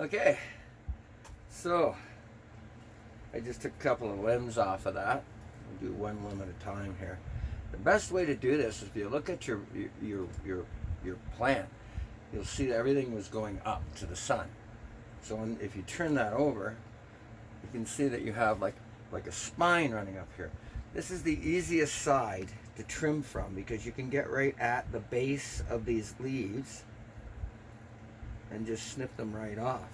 Okay, so I just took a couple of limbs off of that. We'll do one limb at a time here. The best way to do this is if you look at your plant, you'll see that everything was going up to the sun. So if you turn that over, you can see that you have like a spine running up here. This is the easiest side to trim from because you can get right at the base of these leaves and just snip them right off.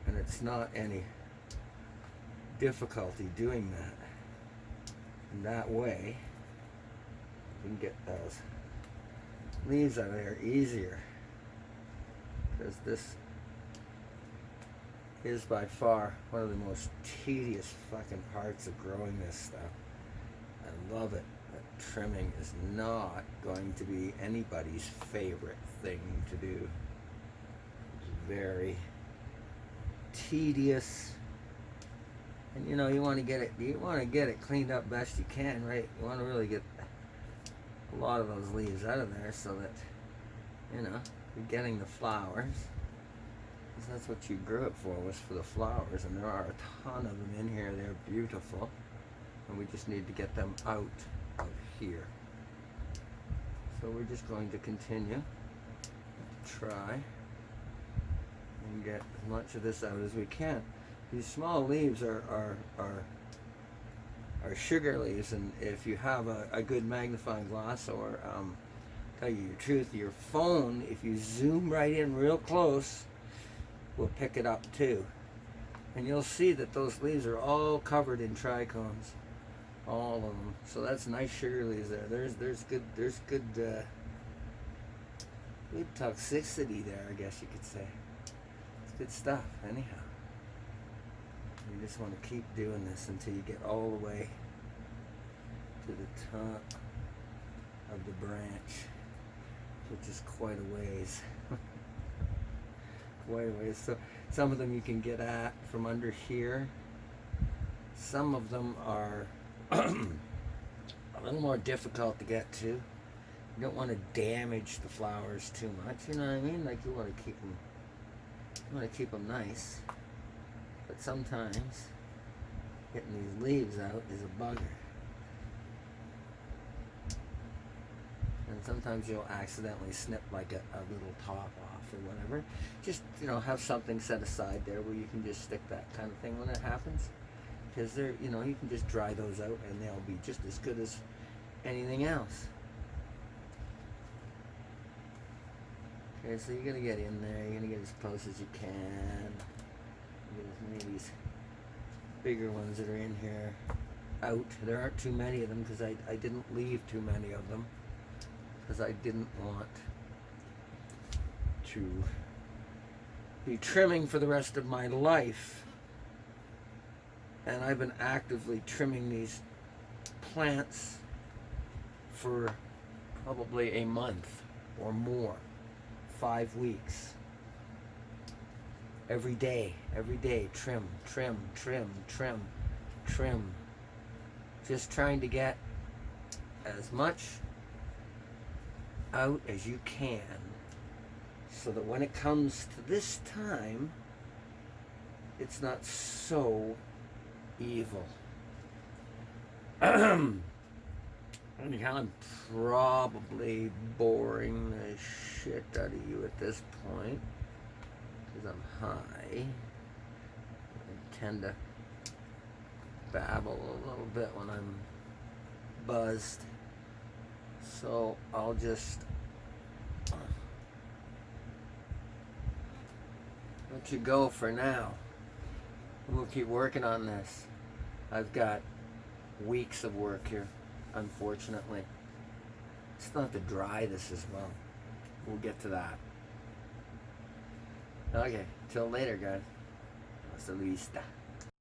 And it's not any difficulty doing that. And that way, you can get those leaves out of there easier. Because this is by far one of the most tedious fucking parts of growing this stuff. I love it, but trimming is not going to be anybody's favorite thing to do. It's very tedious, and you want to get it cleaned up best you can, right? You want to really get a lot of those leaves out of there so that you're getting the flowers. Because that's what you grew it for, was for the flowers, and there are a ton of them in here. They're beautiful, and we just need to get them out of here. So we're just going to continue to try and get as much of this out as we can. These small leaves are sugar leaves, and if you have a good magnifying glass, or tell you the truth, your phone, if you zoom right in real close, will pick it up too. And you'll see that those leaves are all covered in trichomes, all of them. So that's nice sugar leaves there. There's good toxicity there, I guess you could say. It's good stuff, anyhow. You just want to keep doing this until you get all the way to the top of the branch, which is quite a ways. Quite a ways. So some of them you can get at from under here. Some of them are a little more difficult to get to. You don't want to damage the flowers too much. You know what I mean? Like you want to keep them nice. But sometimes getting these leaves out is a bugger. And sometimes you'll accidentally snip like a little top off or whatever. Just, have something set aside there where you can just stick that kind of thing when it happens. Because they're, you can just dry those out and they'll be just as good as anything else. Okay, so you're going to get in there. You're going to get as close as you can. Get as many of these bigger ones that are in here out. There aren't too many of them because I didn't leave too many of them, because I didn't want to be trimming for the rest of my life. And I've been actively trimming these plants for probably a month or more, 5 weeks. Every day, trim. Just trying to get as much out as you can, so that when it comes to this time, it's not so evil. Anyhow, I'm probably boring the shit out of you at this point, because I'm high. I tend to babble a little bit when I'm buzzed. So I'll just let you go for now. We'll keep working on this. I've got weeks of work here, unfortunately. Still have to dry this as well. We'll get to that. Okay, till later, guys. Hasta la vista.